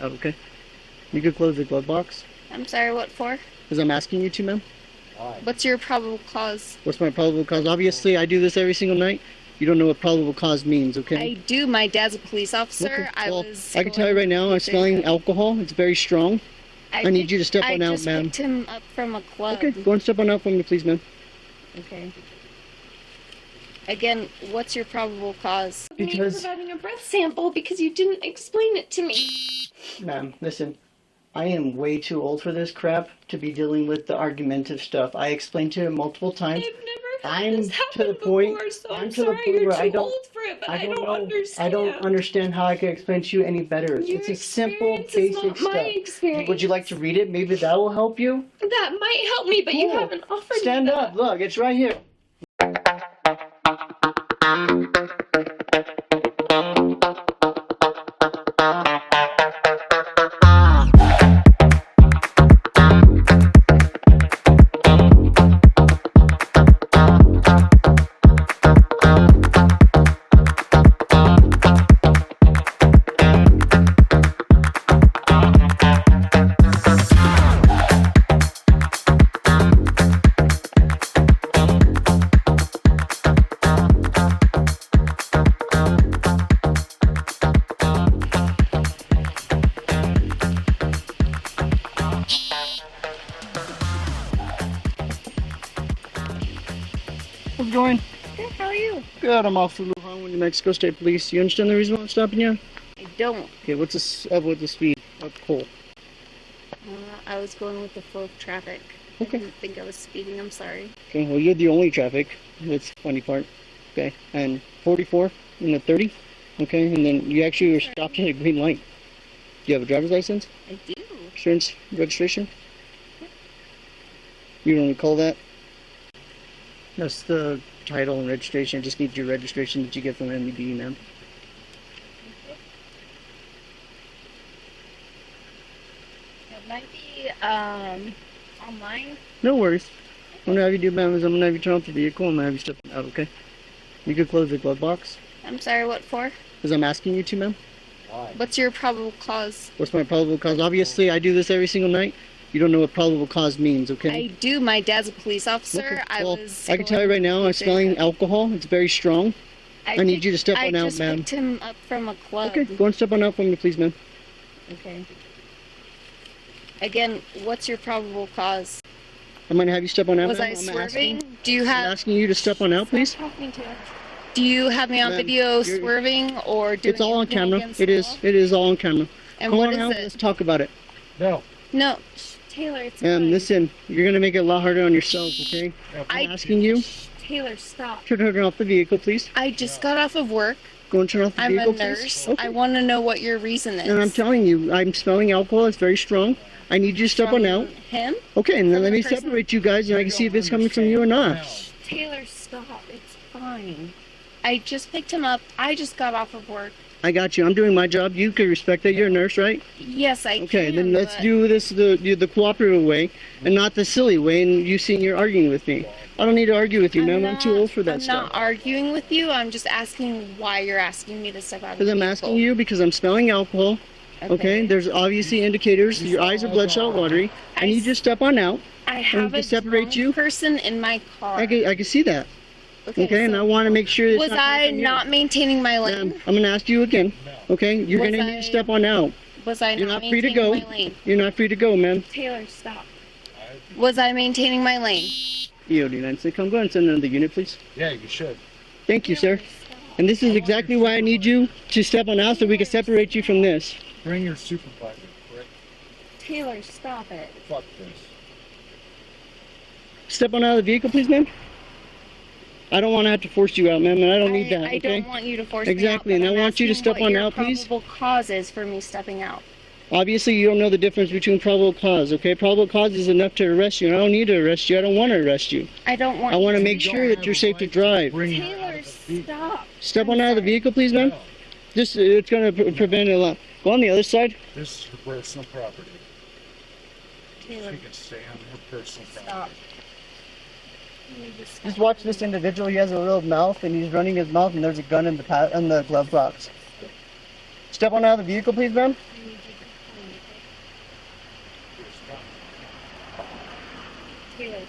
out, okay? You could close the glove box. I'm sorry, what for? Because I'm asking you to, ma'am. What's your probable cause? What's my probable cause? Obviously, I do this every single night. You don't know what probable cause means, okay? I do. My dad's a police officer. Okay. Well, I can tell you right now, I'm smelling alcohol. It's very strong. I need you to step on out, ma'am. I just picked him up from a club. Okay, go and step on out for me, please, ma'am. Okay. Again, what's your probable cause? Because... Me providing a breath sample because you didn't explain it to me. Ma'am, listen. I am way too old for this crap to be dealing with the argumentative stuff. I explained to him multiple times. I've never had this happen before, so I'm to the sorry point you're where too old for it, but I don't understand. I don't understand how I can explain to you any better. It's a simple, basic stuff. My experience. Would you like to read it? Maybe that will help you? That might help me, but you haven't offered me that. Stand up. Look, it's right here. How's it going? Good, how are you? Good, I'm Officer Lujan with New Mexico State Police. You understand the reason why I'm stopping you? I don't. Okay, what's this up with the speed? Up cool. I was going with the flow of traffic. Okay. I didn't think I was speeding, I'm sorry. Okay, well you're the only traffic. That's the funny part. Okay, and 44 and a 30. Okay, and then you actually were stopped at a green light. Do you have a driver's license? I do. Insurance, registration? You don't recall that? That's the title and registration. I just need your registration that you get from MED, ma'am. It might be, online. No worries. I'm gonna have you do, ma'am, is I'm gonna have you turn off the vehicle and I'm gonna have you step out, okay? You could close the glove box. I'm sorry, what for? Because I'm asking you to, ma'am. What's your probable cause? What's my probable cause? Obviously, I do this every single night. You don't know what probable cause means, okay? I do. My dad's a police officer. Okay. Well, I can tell you right now, I'm smelling alcohol. It's very strong. I need you to step on out, ma'am. I just picked him up from a club. Okay, go and step on out for me, please, ma'am. Okay. Again, what's your probable cause? I'm gonna have you step on out. Was I swerving? Do you have? I'm asking you to step on out, please. Do you have me on video swerving or doing? It's all on camera. It is all on camera. And Come what on is out, it? let's talk about it. No. No, Taylor, it's fine. Listen, you're gonna make it a lot harder on yourself, okay? I'm asking you. Taylor, stop. Turn off the vehicle, please. I just got off of work. Go and turn off the vehicle, I'm a nurse. please. Okay. I want to know what your reason is. And I'm telling you, I'm smelling alcohol. It's very strong. I need you to step on out. Him? Okay, and then From let the me person? separate you guys, and I can see if it's coming from you or not. Taylor, stop. It's fine. I just picked him up. I just got off of work. I got you. I'm doing my job. You can respect that. You're a nurse, right? Yes, I can. Okay, then let's do this the cooperative way and not the silly way, and you seeing you're arguing with me. I don't need to argue with you, ma'am. I'm too old for that stuff. I'm not arguing with you. I'm just asking why you're asking me to step out of the Because I'm asking you because I'm smelling alcohol. Okay, there's obviously indicators. Your eyes are bloodshot watery. I need you to step on out. I have a separate you. person in my car. I can see that. Okay, and I want to make sure that was I not maintaining my lane? I'm going to ask you again. Okay, you're going to need to step on out. Was I You're not not free to maintaining go. my lane? You're not free to go, ma'am. Taylor, stop. Was I maintaining my lane? EOD 96, come go and send another unit, please. Yeah, you should. Thank you, sir. And this is exactly why I need you to step on out so we can separate you from this. Bring your supervisor, correct? Taylor, stop it. Fuck this. Step on out of the vehicle, please, ma'am. I don't want to have to force you out, ma'am, and I don't need that, I okay? don't want you to force me out. Exactly, and I want you to step on out, please. What your probable cause is for me stepping out. Obviously, you don't know the difference between probable cause, okay? Probable cause is enough to arrest you. I don't need to arrest you. I don't want to arrest you. I don't want I want to you make sure that you're safe to drive. Taylor, stop. Step on out of the vehicle, please, ma'am. Just, it's going to prevent a lot. Go on the other side. This is her personal property. Taylor, She can stay on her personal stop. property. Just watch this individual. He has a little mouth, and he's running his mouth, and there's a gun in the glove box. Step on out of the vehicle, please, ma'am. Caleb.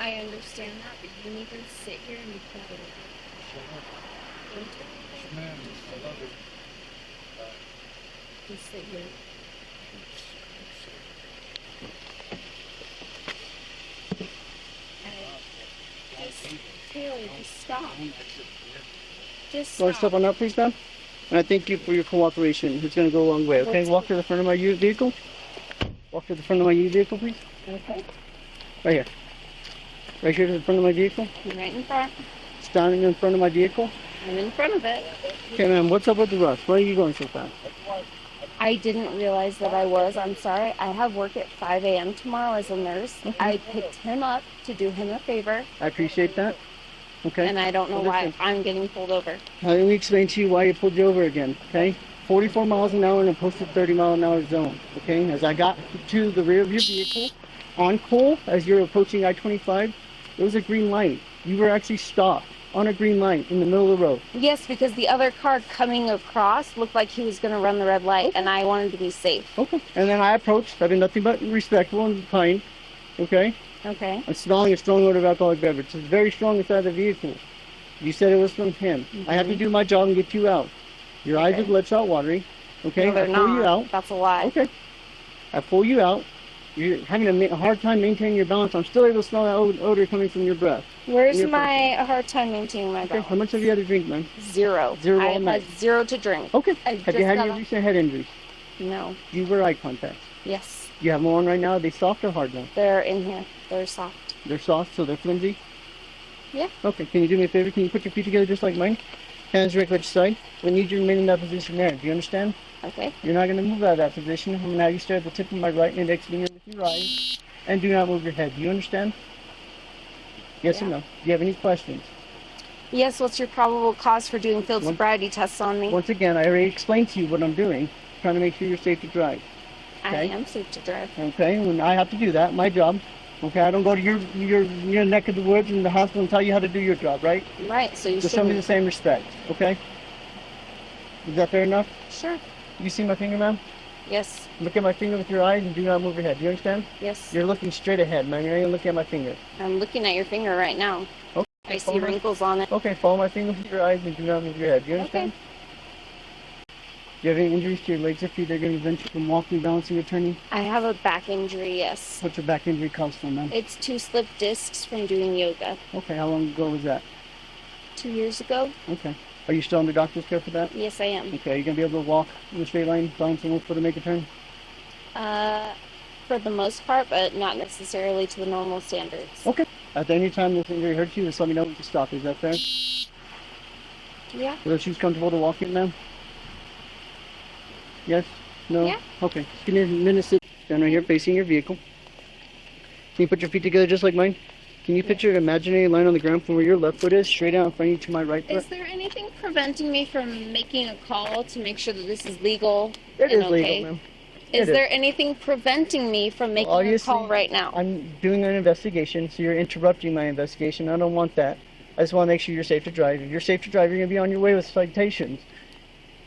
I understand that, but you need to sit here and be quiet. Man, I love it. Just sit here. Caleb, just stop. Just You want to step stop. on up, please, ma'am? And I thank you for your cooperation. It's going to go a long way, okay? Walk to the front of my vehicle. Walk to the front of my vehicle, please. Okay. Right here. Right here to the front of my vehicle. I'm right in front. Standing in front of my vehicle. I'm in front of it. Okay, ma'am, what's up with the rush? Why are you going so fast? I didn't realize that I was. I'm sorry. I have work at 5 a.m. tomorrow as a nurse. Okay. I picked him up to do him a favor, I appreciate that. Okay? and I don't know Well, why listen. I'm getting pulled over. Now, let me explain to you why you pulled you over again, okay? 44 miles an hour in a posted 30-mile-an-hour zone, okay? As I got to the rear of your vehicle, on Cole, as you're approaching I-25, it was a green light. You were actually stopped on a green light in the middle of the road. Yes, because the other car coming across looked like he was going to run the red light, and I wanted to be safe. Okay. And then I approached, I did nothing but respectful and kind, okay? Okay. I'm smelling a strong odor of alcoholic beverage. It's very strong inside the vehicle. You said it was from him. I have to do my job and get you out. Your eyes Okay. are bloodshot watery. Okay, No, they're I pull not. you out. That's a lie. Okay. I pull you out. You're having a hard time maintaining your balance. I'm still able to smell that odor coming from your breath. Where's Your my hard time maintaining my Okay, balance? how much have you had to drink, man? Zero. Zero all I night. had zero to drink. Okay. I Have just you had got any off- recent head injuries? No. Do you wear eye contact? Yes. You have them on right now. Are they soft or hard now? They're in here. They're soft. They're soft, so they're flimsy? Yeah. Okay, can you do me a favor? Can you put your feet together just like mine? Hands right by your side. We need you to remain in that position there. Do you understand? Okay. You're not going to move out of that position. I'm going to have you stare at the tip of my right index finger with your eyes. And do not move your head. Do you understand? Yes or Yeah. no? Do you have any questions? Yes, what's your probable cause for doing field One- sobriety tests on me? Once again, I already explained to you what I'm doing. Trying to make sure you're safe to drive. I okay. am safe to drive. Okay? When I have to do that, my job. Okay, I don't go to your neck of the woods in the hospital and tell you how to do your job, right? Right, so you Just show me the shouldn't. same respect, okay? Is that fair enough? Sure. You see my finger, ma'am? Yes. Look at my finger with your eyes and do not move your head. Do you understand? Yes. You're looking straight ahead, man. You're not even looking at my finger. I'm looking at your finger right now. Okay. I see follow my- wrinkles on it. Okay, follow my finger with your eyes and do not move your head. Do you understand? Do you have any injuries to your legs or feet that are going to prevent you from walking, balancing, or turning? I have a back injury, yes. What's your back injury comes from, man? It's 2 slip discs from doing yoga. Okay, how long ago was that? 2 years ago? Okay. Are you still under doctor's care for that? Yes, I am. Okay, are you going to be able to walk in a straight line, balance and look for to make a turn? For the most part, but not necessarily to the normal standards. Okay. At any time this injury hurts you, just let me know we can stop. Is that fair? Yeah. Are those shoes comfortable to walk in, ma'am? Yes? No? Yeah. Okay. Just give me a minute. Sit down right here facing your vehicle. Can you put your feet together just like mine? Can you picture an imaginary line on the ground from where your left foot is, straight out in front of you to my right foot? Is there anything preventing me from making a call to make sure that this is legal It and is okay? legal, ma'am. Is It is. there anything preventing me from making a Obviously, call right now? I'm doing an investigation, so you're interrupting my investigation. I don't want that. I just want to make sure you're safe to drive. If you're safe to drive, you're going to be on your way with citations.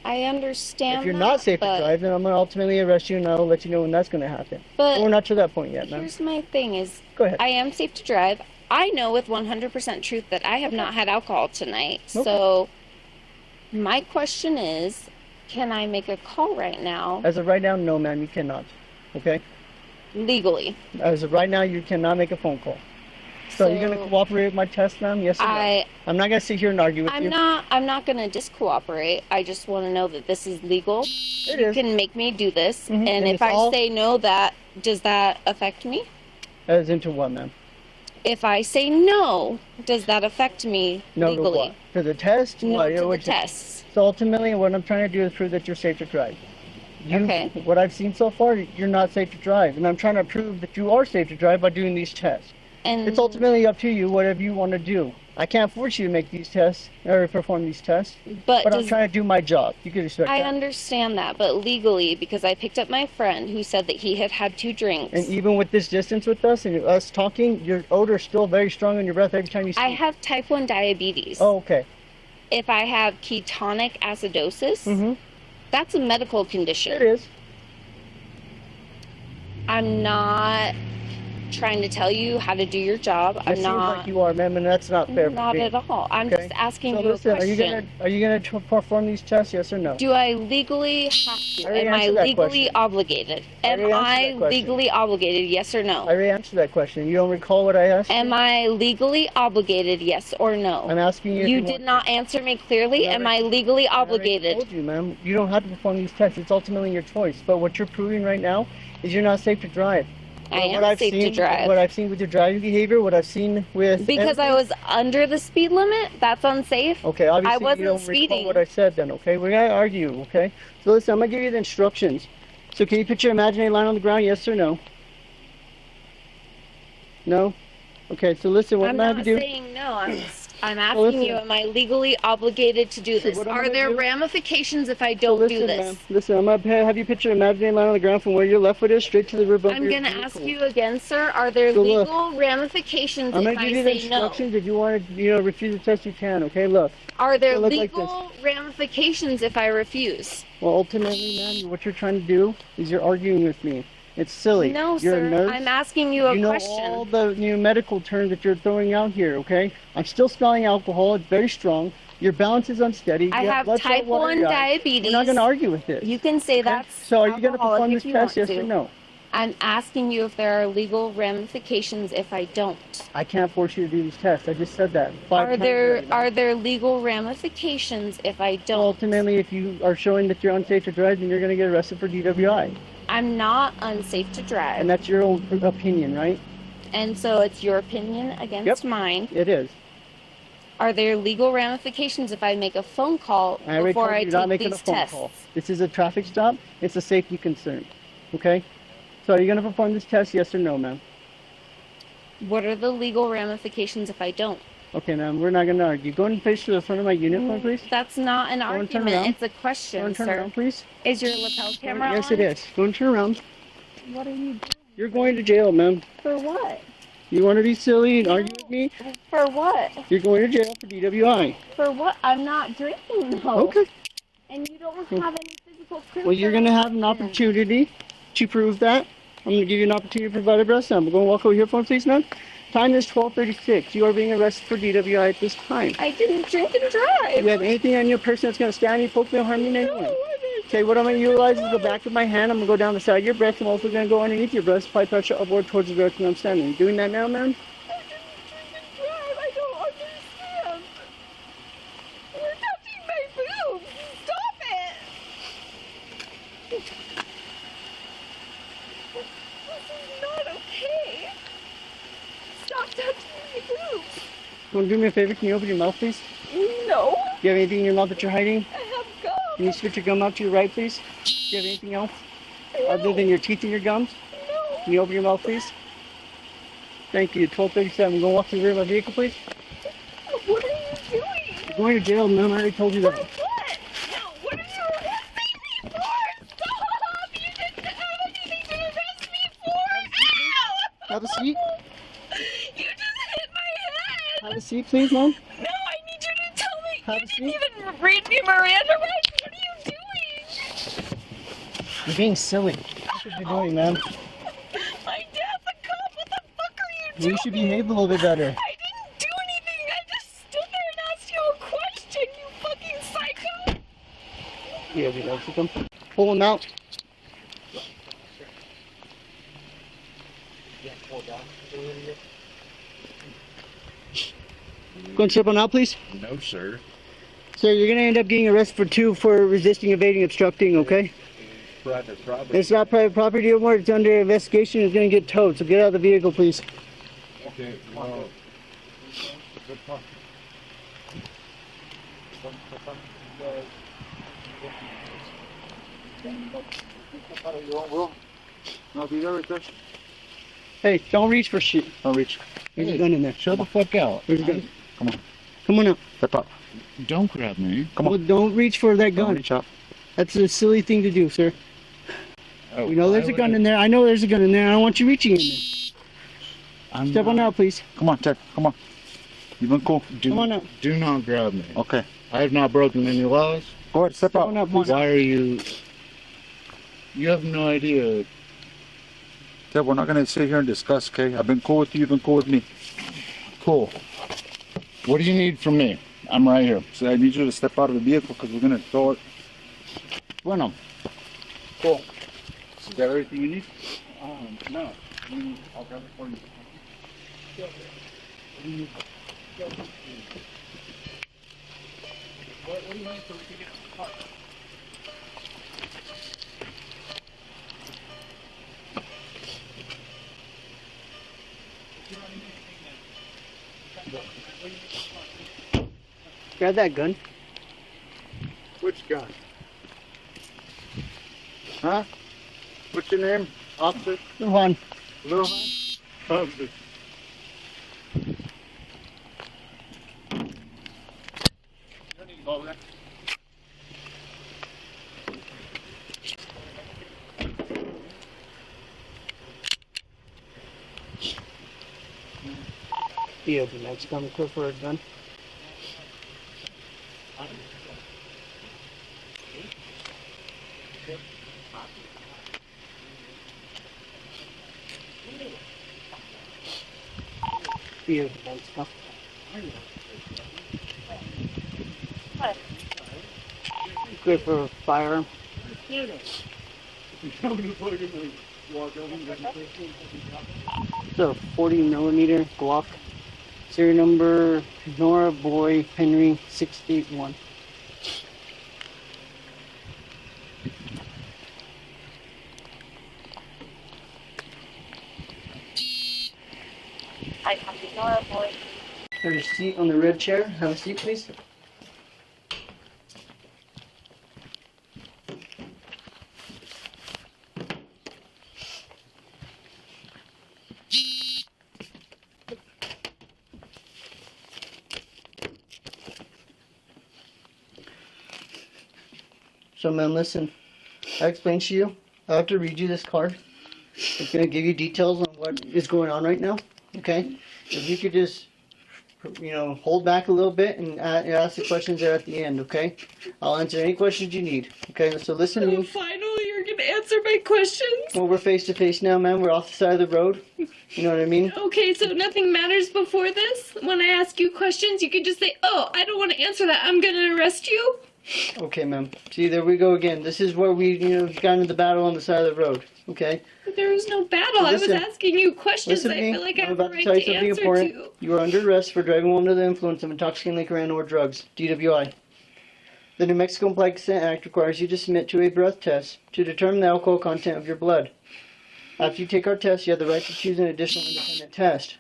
I understand. If you're that, not safe to but, drive, then I'm going to ultimately arrest you, and I'll let you know when that's going to happen. But We're not to that point yet, ma'am. here's my thing: is Go ahead. I am safe to drive. I know with 100% truth that I have not had alcohol tonight. Okay. So my question is, can I make a call right now As of right now, no, ma'am, you cannot. Okay? legally? As of right now, you cannot make a phone call. So you're going to cooperate with my test, ma'am? Yes or no? I'm not going to sit here and argue with you. I'm not going to discooperate. I just want to know that this is legal. It You is. can make me do this. Mhm. And And if it's I all- say no, does that affect me? As into what, ma'am? If I say no, does that affect me No legally? to what? To the test? No What? to the What you- tests. So ultimately, what I'm trying to do is prove that you're safe to drive. Okay. What I've seen so far, you're not safe to drive. And I'm trying to prove that you are safe to drive by doing these tests. And It's ultimately up to you, whatever you want to do. I can't force you to make these tests or perform these tests, but but I'm does, trying to do my job. You can respect I that. understand that, but legally, because I picked up my friend who said that he had had 2 drinks. And even with this distance with us and us talking, your odor is still very strong in your breath every time you speak. I have type 1 diabetes. Oh, okay. If I have ketonic acidosis, Mm-hmm. that's a medical condition. It is. I'm not trying to tell you how to do your job. It I'm seems not. like you are, ma'am, and that's not fair. Not for me. at all. I'm Okay. just asking So you a listen, question. are you gonna perform these tests? Yes or no? Do I legally have to? I already Am I answered that legally question. obligated? Am already answered I that question. legally obligated? Yes or no? I already answered that question. You don't recall what I asked? Am I legally obligated? Yes or no? I'm asking you. You if did want not to. answer me clearly. I Am I legally I already obligated? told you, ma'am. You don't have to perform these tests. It's ultimately your choice. But what you're proving right now is you're not safe to drive. I am safe to drive. What I've seen with your driving behavior, what I've seen with Because I was under the speed limit, that's unsafe. Okay, obviously I wasn't you don't speeding. recall what I said then, okay? We're gonna argue, okay? So listen, I'm gonna give you the instructions. So can you picture an imaginary line on the ground, yes or no? No? Okay, so listen, what I'm I'm gonna have not to do. saying no. I'm asking you, am I legally obligated to do this? what I'm Are gonna there do- ramifications if I So don't listen, do ma'am, this? listen, I'm gonna have you picture an imaginary line on the ground from where your left foot is straight to the rear bumper. I'm going to ask you again, sir, are there So look, legal ramifications I'm if gonna I give you the say no? instructions. If you want to, refuse the test, you can, okay? Look. Are there It'll look like legal ramifications if I refuse? Well, ultimately, man, what you're trying to do is you're arguing with me. It's silly. No, You're sir. a nurse. I'm asking you a You know question. all the medical terms that you're throwing out here, okay? I'm still smelling alcohol. It's very strong. Your balance is unsteady. I You have blood cell type 1 water eye. diabetes. We're not going to argue with this. You can say okay? that's So are you going to alcoholic perform if this you test, want yes to. or no? I'm asking you if there are legal ramifications if I don't. I can't force you to do these tests. I just said that 5 Are times there already, man. are there legal ramifications if I don't? Ultimately, if you are showing that you're unsafe to drive, then you're going to get arrested for DWI. I'm not unsafe to drive. And that's your own opinion, right? And so it's your opinion against mine. It is. Are there legal ramifications if I make a phone call I already before told I you you're not take making a these phone tests? call. This is a traffic stop. It's a safety concern. Okay? So are you going to perform this test, yes or no, ma'am? What are the legal ramifications if I don't? Okay, ma'am, we're not going to argue. Go and face to the front of my uniform, please. That's not an and turn argument. around. It's a Go question, and turn sir. around, please. Is your lapel camera on? Yes, it is. Go and turn around. What are you doing? You're going to jail, ma'am. For what? You want to be silly and argue with me? For what? You're going to jail for DWI. For what? I'm not drinking, though. Okay. And you don't have any physical proof. Well, you're going to have an opportunity to prove that. I'm going to give you an opportunity to provide a breast sample. Go and walk over here for me, please, ma'am. Time is 12:36. You are being arrested for DWI at this time. I didn't drink and drive. Do you have anything on your person that's going to stand you, poke me, or harm you in any way? Okay, what I'm going to utilize is the back of my hand. I'm going to go down the side of your breast. I'm also going to go underneath your breast, apply pressure upward towards the direction I'm standing. You doing that now, ma'am? I didn't drink and drive. I don't understand. You're touching my boobs. Stop it. This is not okay. Stop touching my boobs. You want to do me a favor? Can you open your mouth, please? No. Do you have anything in your mouth that you're hiding? I have gum. Can you spit your gum out to your right, please? Do you have anything else other than your teeth and your gums? No. Can you open your mouth, please? Thank you. 12:37. Go walk to the rear of my vehicle, please. What are you doing? You're going to jail, ma'am. I already told you that. What? No, what are you arresting me for? Stop! You didn't have anything to arrest me for! Ow! Have a seat. You just hit my head! Have a seat, please, ma'am. No, I need you to tell me. Have You a didn't seat. even read me Miranda rights. What are you doing? You're being silly. That's what you're doing, ma'am. My dad's a cop. What the fuck are you doing? You should behave a little bit better. I didn't do anything. I just stood there and asked you a question, you fucking psycho. Yeah, we know. Come. Pull him out. Go and step on out, please. No, sir. Sir, you're going to end up getting arrested for 2 for resisting, evading, obstructing, okay? Private property. It's not private property anymore. It's under investigation. It's going to get towed. So get out of the vehicle, please. Okay. Hey, don't reach for shit. Don't reach. There's a gun in there. Shut the fuck out. There's a gun. Come on. Come on out. Step up. Don't grab me. Come Well, on. don't reach for that Don't gun. reach up. That's a silly thing to do, sir. Oh, You know there's a gun in there. I know there's a gun in there. I don't want you reaching in there. Step on out, please. Come on, Ted. Come on. You've been cool. Come on out. Do not grab me. Okay. I have not broken any laws. Go ahead. Step Step up. on out, please. Why are you... You have no idea Okay, we're not gonna sit here and discuss, okay? I've been cool with you, you've been cool with me. Cool. What do you need from me? I'm right here. So I need you to step out of the vehicle because we're gonna throw it. Bueno. Cool. Is that everything you need? No. I'll grab it for you. What do you need? What do you need so we can get the car? Grab that gun. Which gun? Huh? What's your name? Officer? One. Little Officer. The open next come quick for a gun. The open next come. Good for a firearm. So 40mm Glock. Serial number Nora Boy Henry 681. I copy Nora Boy. There's a seat on the red chair. Have a seat, please. So, man, listen. I explained to you. I have to read you this card. It's going to give you details on what is going on right now. Okay? If you could just, hold back a little bit and ask the questions there at the end. Okay? I'll answer any questions you need. Okay? So listen to me. Finally, you're gonna answer my questions. Well, we're face to face now, man. We're off the side of the road. You know what I mean? Okay, so nothing matters before this? When I ask you questions, you can just say, oh, I don't want to answer that. I'm gonna arrest you? Okay, ma'am. See, there we go again. This is where we, got into the battle on the side of the road. Okay? But there was no battle. So I was listen, asking you questions Listen I to me. feel like I I'm have the about to right tell you to something answer important. to. You are under arrest for driving while under the influence of intoxicating liquor and or drugs. DWI. The New Mexico Implied Consent Act requires you to submit to a breath test to determine the alcohol content of your blood. After you take our test, you have the right to choose an additional independent test.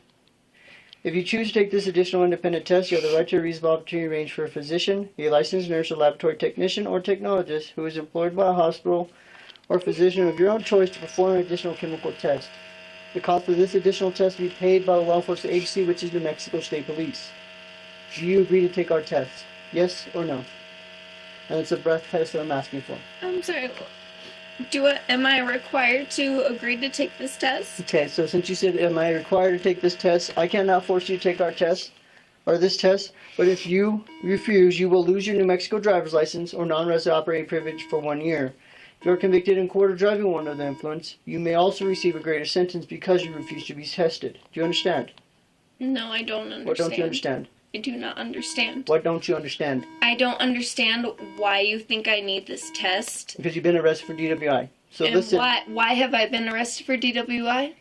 If you choose to take this additional independent test, you have the right to a reasonable opportunity range for a physician, a licensed nurse or laboratory technician or technologist who is employed by a hospital or physician of your own choice to perform an additional chemical test. The cost of this additional test will be paid by the law enforcement agency, which is New Mexico State Police. Do you agree to take our test? Yes or no? And it's a breath test that I'm asking for. I'm sorry. Am I required to agree to take this test? Okay, so since you said, am I required to take this test? I cannot force you to take our test, or this test, but if you refuse, you will lose your New Mexico driver's license or non-resident operating privilege for 1 year. If you are convicted in court of driving while under the influence, you may also receive a greater sentence because you refuse to be tested. Do you understand? No, I don't understand. What don't you understand? I do not understand. What don't you understand? I don't understand why you think I need this test. Because you've been arrested for DWI. So and listen. why have I been arrested for DWI?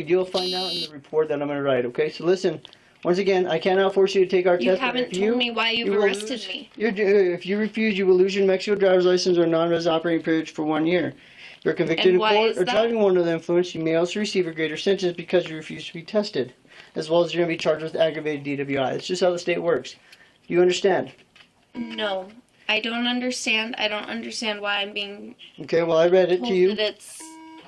You'll find out in the report that I'm going to write, okay? So listen, once again, I cannot force you to take our test. You haven't told me why you've arrested me. If you refuse, you will lose your New Mexico driver's license or non-resident operating privilege for 1 year. If you're convicted in court or driving while under the influence, you may also receive a greater sentence because you refuse to be tested, as well as you're going to be charged with aggravated DWI. It's just how the state works. Do you understand? No, I don't understand. I don't understand why I'm being Okay, well, I read it told to you. that it's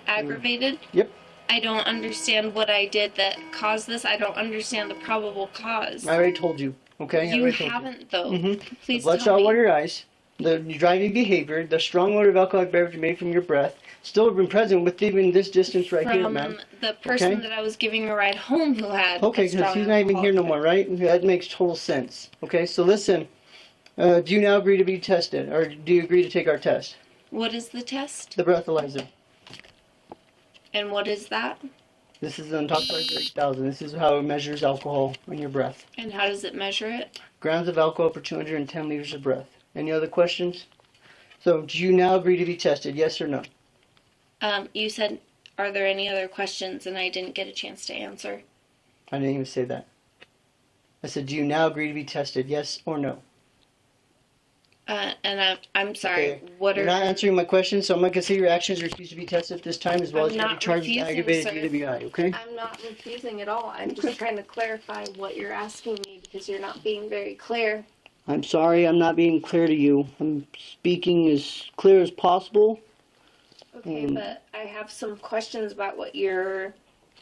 aggravated. Yep. I don't understand what I did that caused this. I don't understand the probable cause. I already told you. Okay? You haven't, though. Mm-hmm. Please Bloodshot tell me. water your eyes, the driving behavior, the strong odor of alcoholic beverage made from your breath, still been present with even this distance right here, ma'am. From the person that I was giving a ride home who had. Okay, because he's not even here no more, right? That makes total sense. Okay, so listen. Do you now agree to be tested, or do you agree to take our test? What is the test? The breathalyzer. And what is that? This is an intoxicator 8000. This is how it measures alcohol in your breath. And how does it measure it? Grams of alcohol per 210 liters of breath. Any other questions? So, do you now agree to be tested? Yes or no? You said, are there any other questions? And I didn't get a chance to answer. I didn't even say that. I said, do you now agree to be tested? Yes or no? And I'm sorry. Okay. What You're are? not answering my question, so I'm going to consider your actions refuse to be tested this time, as well I'm as you'll be not charged with refusing, aggravated sir. DWI, okay? I'm not refusing at all. I'm just trying to clarify what you're asking me because you're not being very clear. I'm sorry I'm not being clear to you. I'm speaking as clear as possible. Okay, but I have some questions about what you're.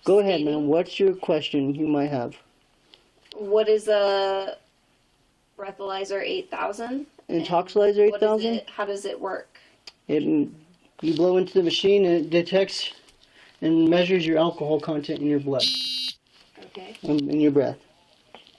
Go ahead, stating. ma'am. What's your question you might have? What is a breathalyzer 8000? Intoxilizer What is 8000? it? How does it work? You blow into the machine and it detects and measures your alcohol content in your blood, Okay. in your breath.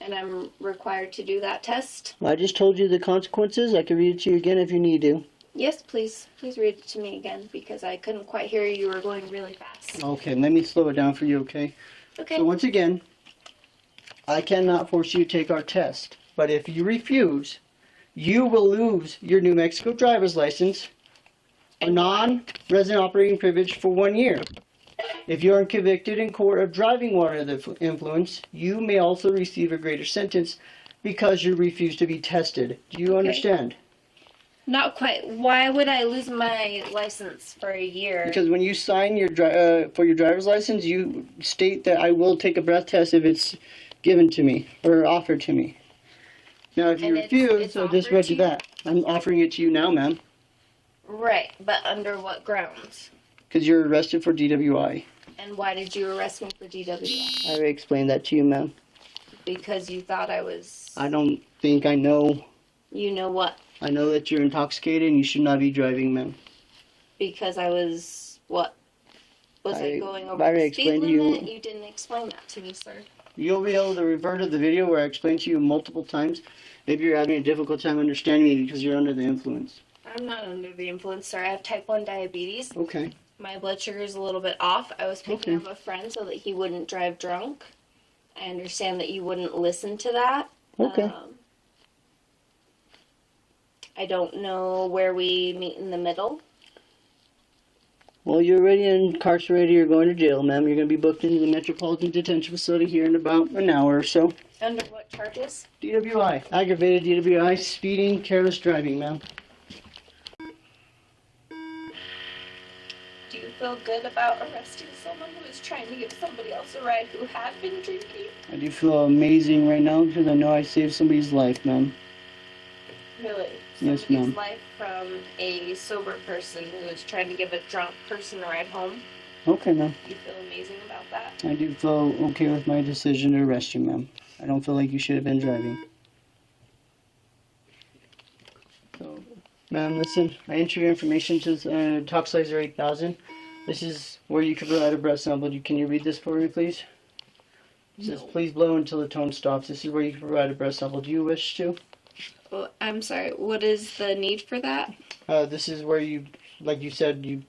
And I'm required to do that test? I just told you the consequences. I can read it to you again if you need to. Yes, please. Please read it to me again because I couldn't quite hear you. You were going really fast. Okay, let me slow it down for you, okay? Okay. So once again, I cannot force you to take our test. But if you refuse, you will lose your New Mexico driver's license, a non-resident operating privilege for 1 year. If you are convicted in court of driving while under the influence, you may also receive a greater sentence because you refuse to be tested. Do you understand? Not quite. Why would I lose my license for a year? Because when you sign your for your driver's license, you state that I will take a breath test if it's given to me or offered to me. Now, if you And refuse, it's I'll just offered read to you you? that. I'm offering it to you now, ma'am, Right, but under what grounds? because you're arrested for DWI. And why did you arrest me for DWI? I already explained that to you, ma'am. Because you thought I was. I don't think I know. You know what? I know that you're intoxicated and you should not be driving, ma'am. Because I was what? Was I going over I already the speed explained to you. limit? You didn't explain that to me, sir. You'll be able to revert to the video where I explained to you multiple times. Maybe you're having a difficult time understanding me because you're under the influence. I'm not under the influence, sir. I have type 1 diabetes. Okay. My blood sugar is a little bit off. I was picking Okay. up a friend so that he wouldn't drive drunk. I understand that you wouldn't listen to that. Okay. I don't know where we meet in the middle. Well, you're already incarcerated. You're going to jail, ma'am. You're going to be booked into the Metropolitan Detention Facility here in about an hour or so. Under what charges? DWI. Aggravated DWI. Speeding, careless driving, ma'am. Do you feel good about arresting someone who is trying to give somebody else a ride who had been drinking? I do feel amazing right now because I know I saved somebody's life, ma'am. Really? Yes, Somebody's ma'am. life from a sober person who is trying to give a drunk person a ride home? Okay, ma'am. You feel amazing about that? I do feel okay with my decision to arrest you, ma'am. I don't feel like you should have been driving. So, ma'am, listen. I entered your information to Toxlizer 8000. This is where you can provide a breath sample. Can you read this for me, please? It says, please blow until the tone stops. This is where you can provide a breath sample. Do you wish to? Well, I'm sorry. What is the need for that? This is where you, like you said, you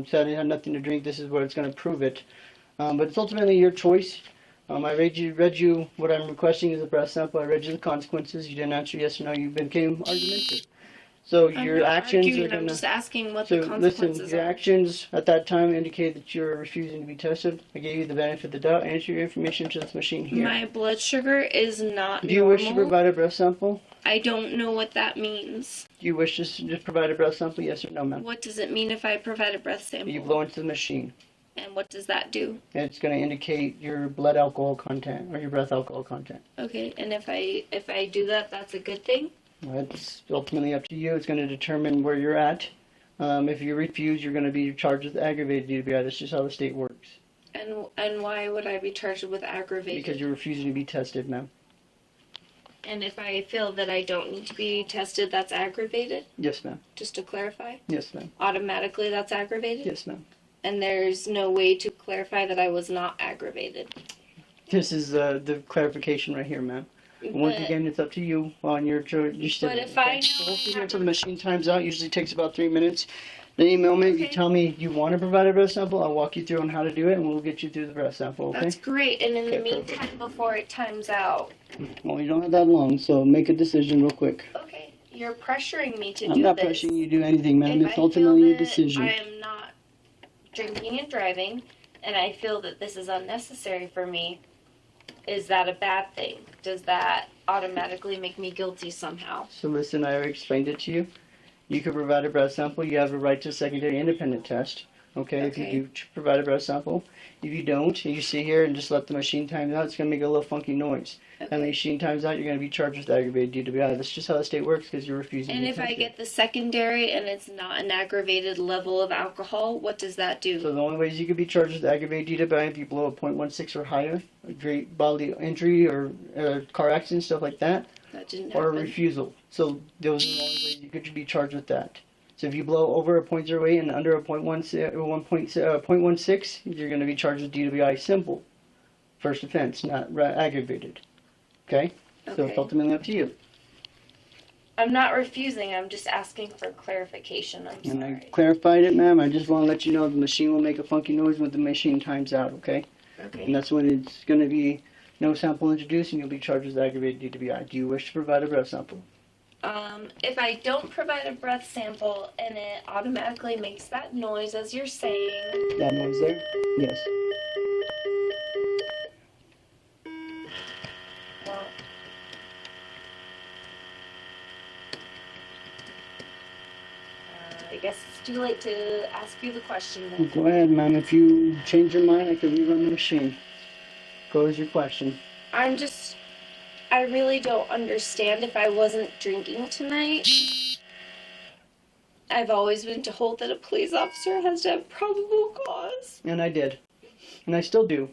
said it had nothing to drink. This is where it's going to prove it. But it's ultimately your choice. I read you what I'm requesting is a breath sample. I read you the consequences. You didn't answer yes or no. You became argumentative. So your actions are I'm going just to. asking what So the consequences listen, your are. actions at that time indicate that you're refusing to be tested. I gave you the benefit of the doubt. Enter your information to this machine here. My blood sugar is not Do you normal. wish to provide a breath sample? I don't know what that means. Do you wish to just provide a breath sample? Yes or no, ma'am? What does it mean if I provide a breath sample? You blow into the machine. And what does that do? It's going to indicate your blood alcohol content or your breath alcohol content. Okay, and if I do that, that's a good thing? It's ultimately up to you. It's going to determine where you're at. If you refuse, you're going to be charged with aggravated DWI. That's just how the state works. And why would I be charged with aggravated? Because you're refusing to be tested, ma'am. And if I feel that I don't need to be tested, that's aggravated? Yes, ma'am. Just to clarify? Yes, ma'am. Automatically that's aggravated? Yes, ma'am. And there's no way to clarify that I was not aggravated? This is the clarification right here, ma'am. Once again, it's up to you on your choice. But if I know So hopefully, until the machine times out, usually takes about 3 minutes. The moment you Okay. tell me you want to provide a breath sample, I'll walk you through on how to do it, and we'll get you through the breath sample, okay? That's great. And in the Okay, perfect. meantime, before it times out, Well, you don't have that long, so make a decision real quick. okay, you're pressuring me to I'm do not this. pressuring you to do anything, ma'am. If It's I ultimately feel your that decision. I am not drinking and driving, and I feel that this is unnecessary for me, is that a bad thing? Does that automatically make me guilty somehow? So listen, I already explained it to you. You can provide a breath sample. You have a right to a secondary independent test. Okay, if you Okay. do provide a breath sample. If you don't, and you sit here and just let the machine time out, it's going to make a little funky noise. And the Okay. machine times out, you're going to be charged with aggravated DWI. That's just how the state works because you're refusing And to if I test it. get the secondary and it's not an aggravated level of alcohol, what does that do? So the only ways you could be charged with aggravated DWI if you blow a .16 or higher, a great bodily injury or car accident, stuff like that, That didn't or a happen. refusal. So those are the only ways you could be charged with that. So if you blow over a .08 and under a .16, you're going to be charged with DWI simple. First offense, not aggravated. Okay? So it's Okay. ultimately up to you. I'm not refusing, I'm just asking for clarification. I'm And I sorry. clarified it, ma'am. I just want to let you know the machine will make a funky noise when the machine times out, okay? Okay. And that's when it's going to be no sample introduced and you'll be charged with aggravated DWI. Do you wish to provide a breath sample? If I don't provide a breath sample and it automatically makes that noise as you're saying, That noise there? Yes. well, I guess it's too late to ask you the question then. Go ahead, ma'am. If you change your mind, I can rerun the machine. Go as your question. I really don't understand if I wasn't drinking tonight. I've always been told that a police officer has to have probable cause. And I did. And I still do.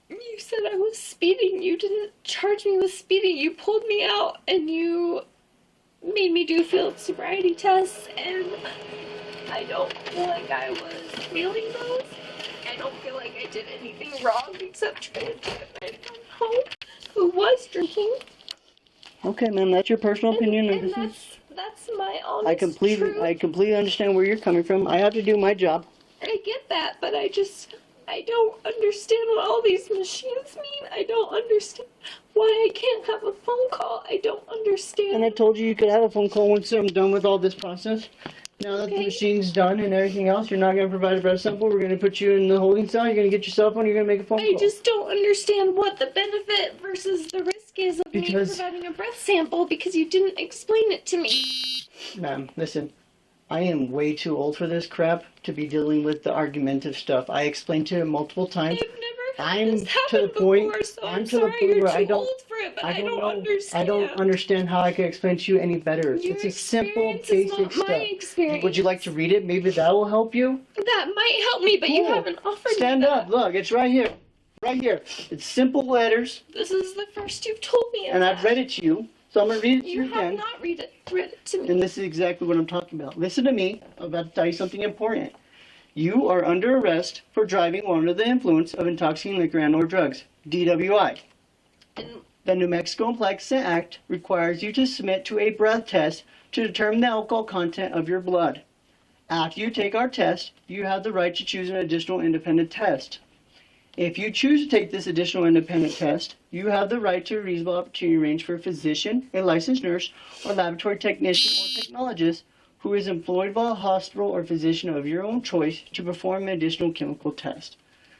You said I was speeding. You didn't charge me with speeding. You pulled me out and you made me do field sobriety tests, and I don't feel like I was failing those. I don't feel like I did anything wrong except try to get my friend home who was drinking. Okay, ma'am. That's your personal opinion. And this is- that's my honest I truth. completely understand where you're coming from. I have to do my job. I get that, but I don't understand what all these machines mean. I don't understand why I can't have a phone call. I don't understand. And I told you could have a phone call once I'm done with all this process. Now that the Okay. machine's done and everything else, you're not going to provide a breath sample. We're going to put you in the holding cell. You're going to get your cell phone. You're going to make a phone I call. just don't understand what the benefit versus the risk is of me Because- providing a breath sample because you didn't explain it to me. Ma'am, listen. I am way too old for this crap to be dealing with the argumentative stuff. I explained to him multiple times. I've never had I'm this to happen the point- before, so I'm I'm to the sorry point you're where I too don't- old for it, but I I don't know. understand. I don't understand how I can explain to you any better. Your It's a simple, experience is basic not my stuff. experience. Would you like to read it? Maybe that will help you. That might help me, but you Cool. haven't offered Stand me up. that. Look, it's right here. Right here. It's simple letters, This is the first you've told me of and I've that. read it to you. So I'm going to read it to You you have again. not read it to me. And this is exactly what I'm talking about. Listen to me. I'm about to tell you something important. You are under arrest for driving while under the influence of intoxicating liquor and/or drugs. DWI. And The New Mexico Implex Act requires you to submit to a breath test to determine the alcohol content of your blood. After you take our test, you have the right to choose an additional independent test. If you choose to take this additional independent test, you have the right to a reasonable opportunity to arrange for a physician, a licensed nurse, or laboratory technician or technologist who is employed by a hospital or physician of your own choice to perform an additional chemical test.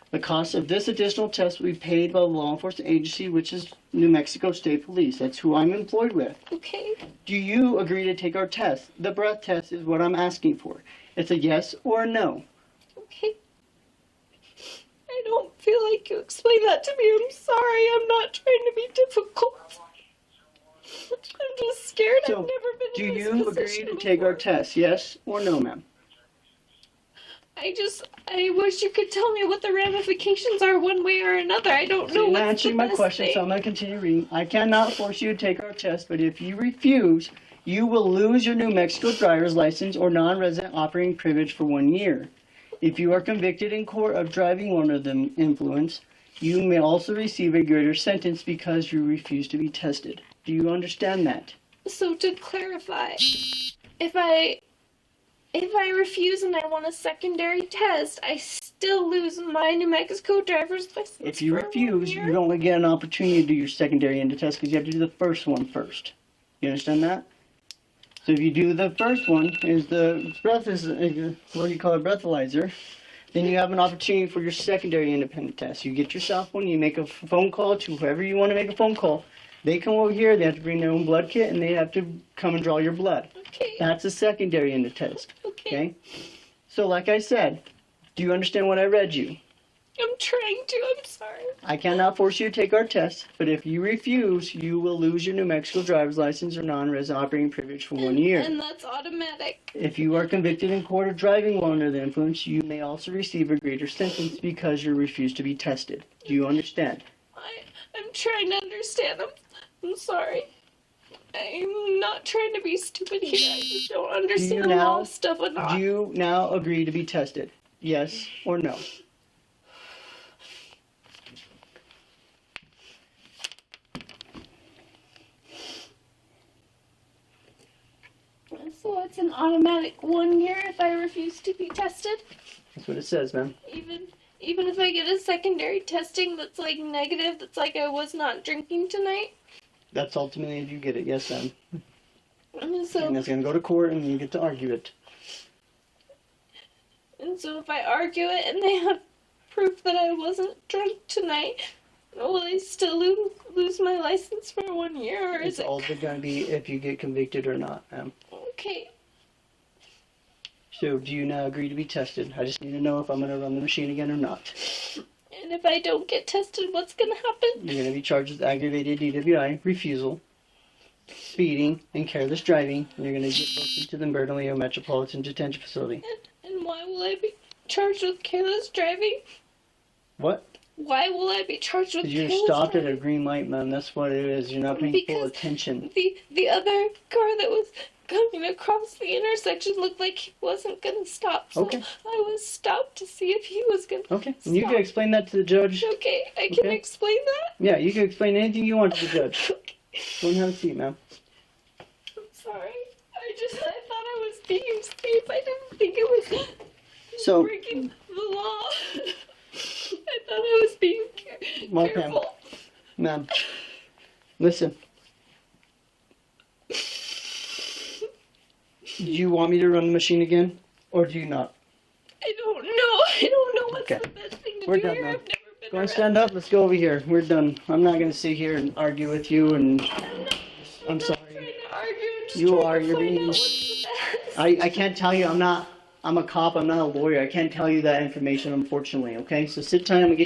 The cost of this additional test will be paid by the law enforcement agency, which is New Mexico State Police. That's who I'm employed with. okay. Do you agree to take our test? The breath test is what I'm asking for. It's a yes or a no. Okay. I don't feel like you explained that to me. I'm sorry. I'm not trying to be difficult. I'm just scared. So, I've never been Do in this you agree position to take our before. test? Yes or no, ma'am? I wish you could tell me what the ramifications are one way or another. I don't So know you're not what's answering the my best question, thing. so I'm going to continue reading. I cannot force you to take our test, but if you refuse, you will lose your New Mexico driver's license or non-resident operating privilege for 1 year. If you are convicted in court of driving under the influence, you may also receive a greater sentence because you refuse to be tested. Do you understand that? So to clarify, if if I refuse and I want a secondary test, I still lose my New Mexico driver's license. If you for 1 refuse, year? you only get an opportunity to do your secondary end test because you have to do the first one first. You understand that? So if you do the first one, is the what do you call it, breathalyzer, then you have an opportunity for your secondary independent test. You get yourself one, you make a phone call to whoever you want to make a phone call. They come over here, they have to bring their own blood kit, and they have to come and draw your blood. Okay. That's a secondary end test. Okay. Okay? So like I said, do you understand what I read you? I'm trying to. I'm sorry. I cannot force you to take our test, but if you refuse, you will lose your New Mexico driver's license or non-resident operating privilege for 1 year. And that's automatic. If you are convicted in court of driving while under the influence, you may also receive a greater sentence because you refuse to be tested. Do you understand? I'm trying to understand. I'm sorry. I'm not trying to be stupid here. I just don't understand a lot of stuff or not. Do you now agree to be tested? Yes or no? So it's an automatic 1 year if I refuse to be tested? That's what it says, man. Even if I get a secondary testing that's like negative, that's like I was not drinking tonight? That's ultimately if you get it, yes, ma'am. And so, And it's going to go to court and you get to argue it. and so if I argue it and they have proof that I wasn't drunk tonight, will I still lose my license for 1 year, or It's is it? also going to be if you get convicted or not, ma'am. Okay. So do you now agree to be tested? I just need to know if I'm going to run the machine again or not. And if I don't get tested, what's gonna happen? You're going to be charged with aggravated DWI, refusal, speeding, and careless driving. And you're going to get booked into the Bernalillo Metropolitan Detention Facility. And why will I be charged with careless driving? What? Why will I be charged with Because you're careless stopped at driving? a green light, man. That's what it is. You're not paying full Because attention. The other car that was coming across the intersection looked like he wasn't gonna stop. So Okay. I was stopped to see if he was gonna Okay. And you stop. can explain that to the judge. Okay, I can Okay. explain that? Yeah, you can explain anything you want to the judge. Go and have a seat, ma'am. I'm sorry. I thought I was being safe. I didn't think it was So- breaking the law. I thought I was being Well, careful. Ma'am, listen. Do you want me to run the machine again, or do you not? I don't know. I don't know what's Okay. the best thing to We're do done here. now. I've never been Go and around. stand up. Let's go over here. We're done. I'm not going to sit here and argue with you, and I'm I'm sorry. not trying to argue. I'm just You trying are. to You're find being. out what's the best. I can't tell you. I'm a cop. I'm not a lawyer. I can't tell you that information, unfortunately. Okay, so sit tight. I'm gonna get